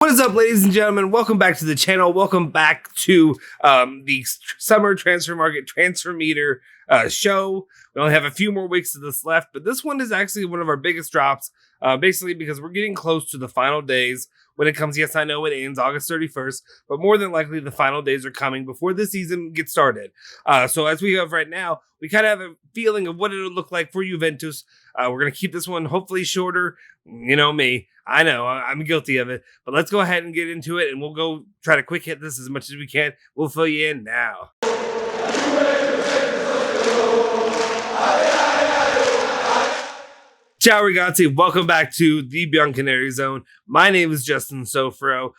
What is up, ladies and gentlemen? Welcome back to the channel. Welcome back to the Summer Transfer Market Transfer Meter show. We only have a few more weeks of this left, but this one is actually one of our biggest drops, basically because we're getting close to the final days when it comes. Yes, I know it ends August 31st, but more than likely the final days are coming before the season gets started. So as we have right now, we kind of have a feeling of what it'll look like for Juventus. We're going to keep this one hopefully shorter. You know me. I know, I'm guilty of it. But let's go ahead and get into it, and we'll go try to quick hit this as much as we can. We'll fill you in now. Ciao ragazzi, welcome back to the Bianconeri Zone. My name is Justin Sofro.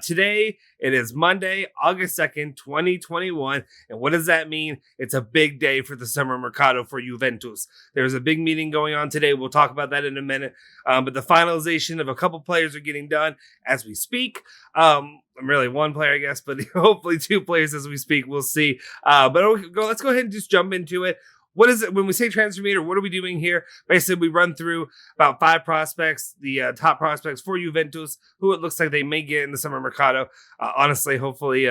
Today, it is Monday, August 2nd, 2021. And what does that mean? It's a big day for the summer mercado for Juventus. There's a big meeting going on today. We'll talk about that in a minute. But the finalization of a couple players are getting done as we speak. I'm really one player, I guess, but hopefully two players as we speak. We'll see. But let's go ahead and just jump into it. What is it when we say transfer meter? What are we doing here? Basically, we run through about 5 prospects, the top prospects for Juventus, who it looks like they may get in the summer mercado. Honestly, hopefully,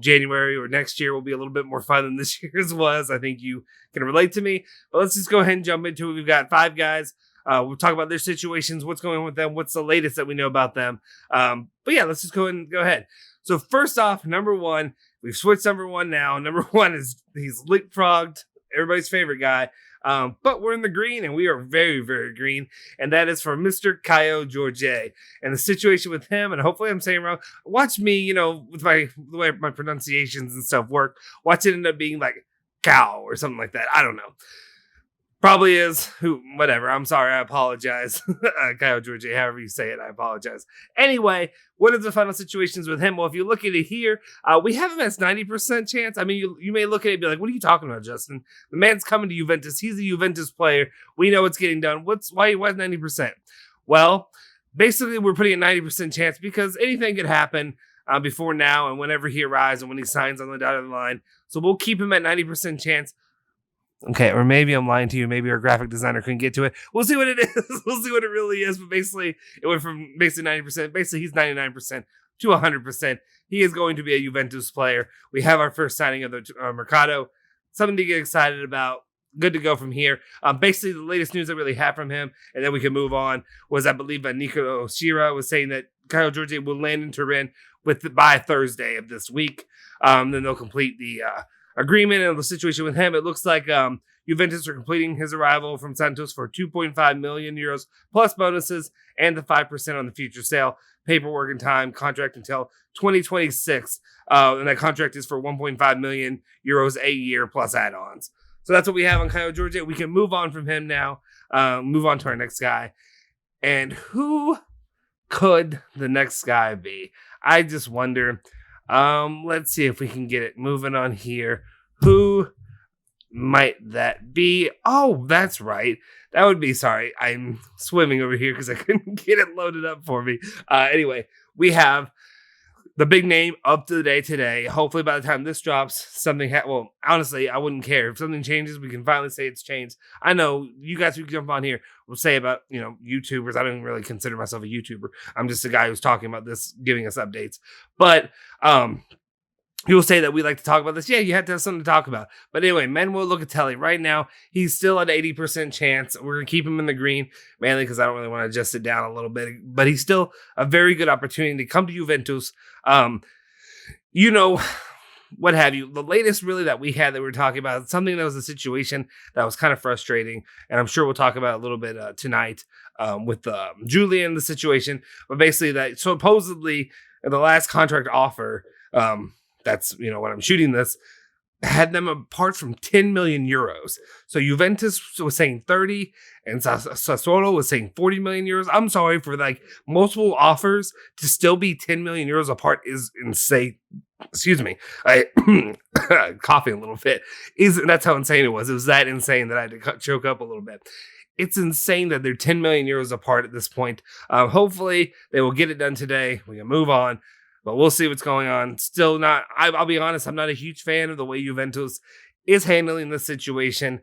January or next year will be a little bit more fun than this year's was. I think you can relate to me. But let's just go ahead and jump into it. We've got 5 guys. We'll talk about their situations, what's going on with them, what's the latest that we know about them. But yeah, let's just go ahead. So first off, number 1, we've switched number 1 now. Number 1 is he's leapfrogged. Everybody's favorite guy. But we're in the green, and we are very, very green. And that is for Mr. Kaio Jorge. And the situation with him, and hopefully I'm saying wrong, watch me, with the way my pronunciations and stuff work, watch it end up being like cow or something like that. I don't know. Probably is. Whatever. I'm sorry. I apologize. Kaio Jorge, however you say it, I apologize. Anyway, what are the final situations with him? Well, if you look at it here, we have him as 90% chance. I mean, you may look at it and be like, what are you talking about, Justin? The man's coming to Juventus. He's a Juventus player. We know it's getting done. Why 90%? Well, basically, we're putting a 90% chance because anything could happen before now and whenever he arrives and when he signs on the dotted line. So we'll keep him at 90% chance. Okay, or maybe I'm lying to you. Maybe our graphic designer couldn't get to it. We'll see what it is. We'll see what it really is. But basically, it went from basically 90%. Basically, he's 99% to 100%. He is going to be a Juventus player. We have our first signing of the Mercado. Something to get excited about. Good to go from here. Basically, the latest news I really have from him, and then we can move on, was I believe Nikola Milenkovic was saying that Kaio Jorge will land in Turin by Thursday of this week. Then they'll complete the agreement and the situation with him. It looks like Juventus are completing his arrival from Santos for 2.5 million euros plus bonuses and the 5% on the future sale. Paperwork and time, contract until 2026. And that contract is for 1.5 million euros a year plus add-ons. So that's what we have on Kaio Jorge. We can move on from him now. Move on to our next guy. And who could the next guy be? I just wonder. Let's see if we can get it moving on here. Who might that be? Oh, that's right. That would be, sorry, I'm swimming over here because I couldn't get it loaded up for me. Anyway, we have the big name up to the day today. Hopefully by the time this drops, something well, honestly, I wouldn't care. If something changes, we can finally say it's changed. I know you guys who jump on here will say about, YouTubers. I don't really consider myself a YouTuber. I'm just a guy who's talking about this, giving us updates. But people say that we like to talk about this. Yeah, you have to have something to talk about. But anyway, Manuel Locatelli, right now, he's still at 80% chance. We're going to keep him in the green, mainly because I don't really want to adjust it down a little bit. But he's still a very good opportunity to come to Juventus. What have you. The latest really that we had that we were talking about, something that was a situation that was kind of frustrating. And I'm sure we'll talk about it a little bit tonight with Julian, the situation. But basically that supposedly the last contract offer, that's, when I'm shooting this, had them apart from 10 million euros. So Juventus was saying 30 and Sassuolo was saying 40 million euros. I'm sorry, for multiple offers to still be 10 million euros apart is insane. Excuse me. I coughing a little bit. That's how insane it was. It was that insane that I had to choke up a little bit. It's insane that they're 10 million euros apart at this point. Hopefully they will get it done today. We can move on. But we'll see what's going on. Still not, I'll be honest, I'm not a huge fan of the way Juventus is handling this situation.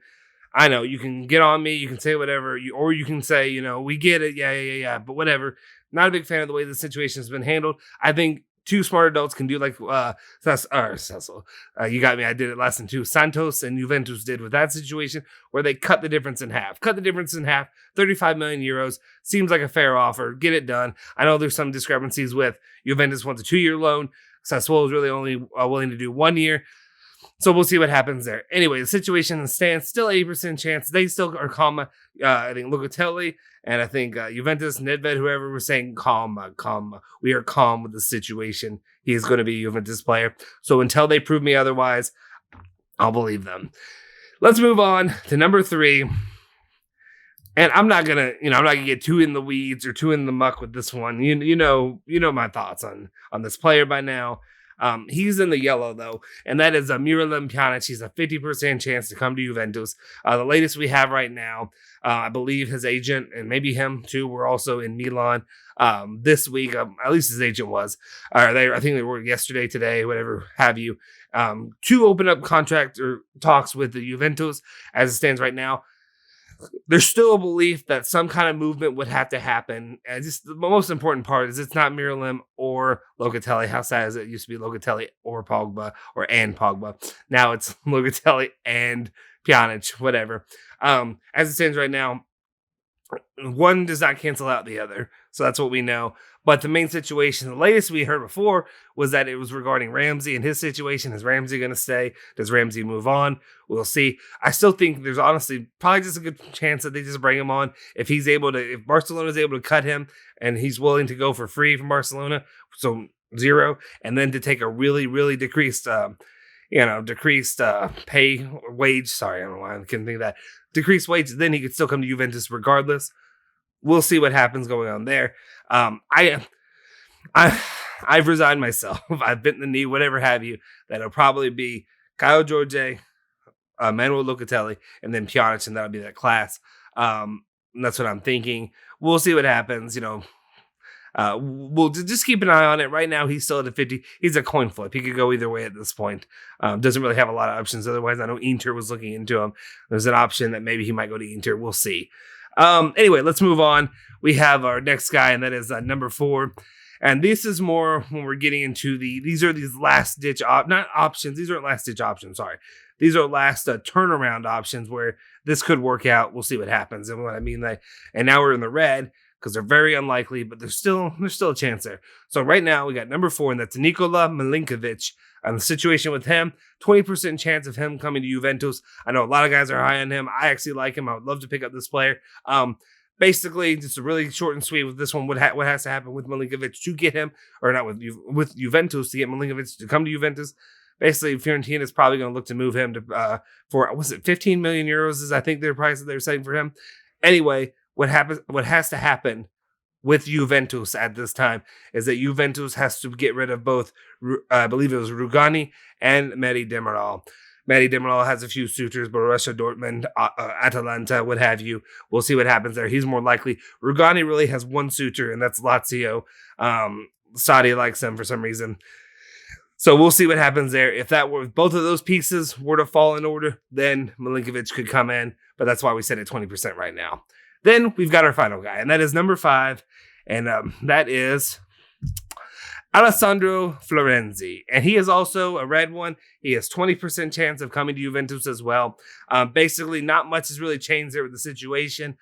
I know you can get on me, you can say whatever, or you can say, we get it, yeah. But whatever. not a big fan of the way the situation has been handled. I think two smart adults can do like Cecil. You got me. I did it less than two. Santos and Juventus did with that situation where they cut the difference in half. 35 million euros seems like a fair offer. Get it done. I know there's some discrepancies with Juventus wants a 2-year loan. Sassuolo is really only willing to do 1 year. So we'll see what happens there. Anyway, the situation stands still 80% chance. They still are calm. I think Locatelli and I think Juventus, Nedved, whoever was saying calm. We are calm with the situation. He is going to be a Juventus player. So until they prove me otherwise, I'll believe them. Let's move on to number 3. And I'm not gonna get too in the weeds or too in the muck with this one. You know my thoughts on this player by now. He's in the yellow though, and that is Miralem Pjanic. He's a 50% chance to come to Juventus. The latest we have right now, I believe his agent and maybe him too were also in Milan this week. At least his agent was. I think they were yesterday, today, whatever have you. To open up contract or talks with the Juventus as it stands right now. There's still a belief that some kind of movement would have to happen. And just the most important part is it's not Miralem or Locatelli. How sad is it? It used to be Locatelli or Pogba and Pogba. Now it's Locatelli and Pjanic, whatever. As it stands right now, one does not cancel out the other. So that's what we know. But the main situation, the latest we heard before, was that it was regarding Ramsey and his situation. Is Ramsey going to stay? Does Ramsey move on? We'll see. I still think there's honestly probably just a good chance that they just bring him on. If Barcelona is able to cut him and he's willing to go for free from Barcelona, so 0, and then to take a really, really decreased pay or wage. Sorry, I don't know why I couldn't think of that. Decreased wage, then he could still come to Juventus regardless. We'll see what happens going on there. I've resigned myself. I've bitten the knee, whatever have you. That'll probably be Kaio Jorge, Manuel Locatelli, and then Pjanic, and that'll be that class. And that's what I'm thinking. We'll see what happens. We'll just keep an eye on it. Right now, he's still at a 50. He's a coin flip. He could go either way at this point. Doesn't really have a lot of options. Otherwise, I know Inter was looking into him. There's an option that maybe he might go to Inter. We'll see. Anyway, let's move on. We have our next guy, and that is number 4. And this is more when we're getting into these last ditch not options. These aren't last ditch options. Sorry. These are last turnaround options where this could work out. We'll see what happens. And what I mean, and now we're in the red because they're very unlikely, but there's still a chance there. So right now we got number 4, and that's Nikola Milenkovic. And the situation with him, 20% chance of him coming to Juventus. I know a lot of guys are high on him. I actually like him. I would love to pick up this player. Basically, just a really short and sweet with this one. What has to happen with Milenkovic to get him, or not with Juventus to get Milenkovic to come to Juventus? Basically, Fiorentina is probably going to look to move him to for 15 million euros is I think their price that they're setting for him. Anyway, what has to happen with Juventus at this time is that Juventus has to get rid of both, I believe it was Rugani and Mehdi Demiral. Mehdi Demiral has a few suitors, Borussia Dortmund, Atalanta, what have you. We'll see what happens there. He's more likely. Rugani really has one suitor, and that's Lazio. Saudi likes him for some reason. So we'll see what happens there. If both of those pieces were to fall in order, then Milenkovic could come in, but that's why we set it 20% right now. Then we've got our final guy, and that is number 5, and that is Alessandro Florenzi. And he is also a red one. He has 20% chance of coming to Juventus as well. Basically, not much has really changed there with the situation.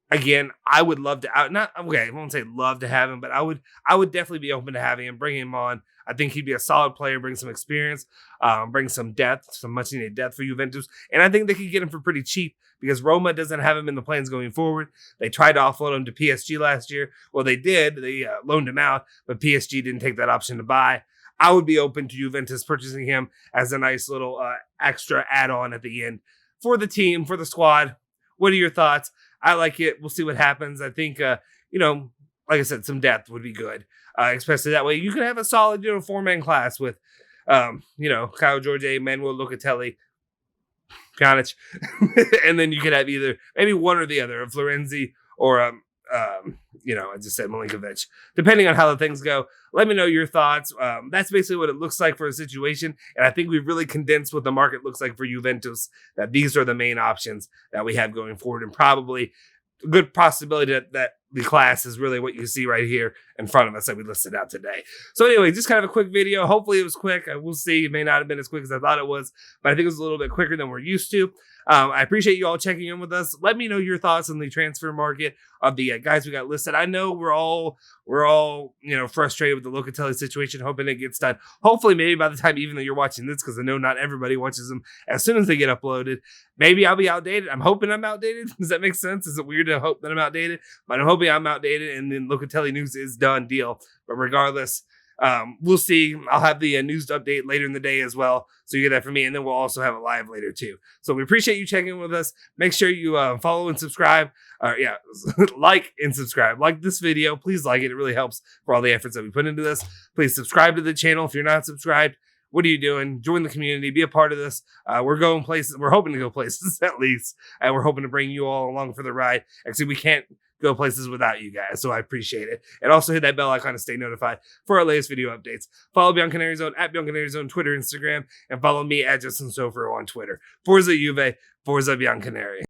Again, I would love to I won't say love to have him, but I would definitely be open to having him, bring him on. I think he'd be a solid player, bring some experience, bring some depth, some much needed depth for Juventus. And I think they could get him for pretty cheap because Roma doesn't have him in the plans going forward. They tried to offload him to PSG last year. Well, they did. They loaned him out, but PSG didn't take that option to buy. I would be open to Juventus purchasing him as a nice little extra add-on at the end for the team, for the squad. What are your thoughts? I like it. We'll see what happens. I think, like I said, some depth would be good. Especially that way, you could have a solid, 4-man class with, Kaio Jorge, Manuel Locatelli, Pjanic, and then you could have either maybe one or the other, of Florenzi or I just said Milenkovic. Depending on how the things go, let me know your thoughts. That's basically what it looks like for a situation, and I think we've really condensed what the market looks like for Juventus. That these are the main options that we have going forward, and probably a good possibility that the class is really what you see right here in front of us that we listed out today. So anyway, just kind of a quick video. Hopefully it was quick. We'll see. It may not have been as quick as I thought it was, but I think it was a little bit quicker than we're used to. I appreciate you all checking in with us. Let me know your thoughts on the transfer market of the guys we got listed. I know we're all frustrated with the Locatelli situation, hoping it gets done. Hopefully, maybe by the time even though you're watching this, because I know not everybody watches them as soon as they get uploaded. Maybe I'll be outdated. I'm hoping I'm outdated. Does that make sense? Is it weird to hope that I'm outdated? But I'm hoping I'm outdated, and then Locatelli news is done deal. But regardless, we'll see. I'll have the news update later in the day as well. So you get that from me. And then we'll also have it live later too. So we appreciate you checking in with us. Make sure you follow and subscribe. Like and subscribe. Like this video. Please like it. It really helps for all the efforts that we put into this. Please subscribe to the channel. If you're not subscribed, what are you doing? Join the community. Be a part of this. We're going places. We're hoping to go places at least. And we're hoping to bring you all along for the ride. Actually, we can't go places without you guys, so I appreciate it. And also hit that bell icon to stay notified for our latest video updates. Follow Bianconeri Zone at Bianconeri Zone, Twitter, Instagram, and follow me at Justin Sofro on Twitter. Forza Juve, Forza Bianconeri.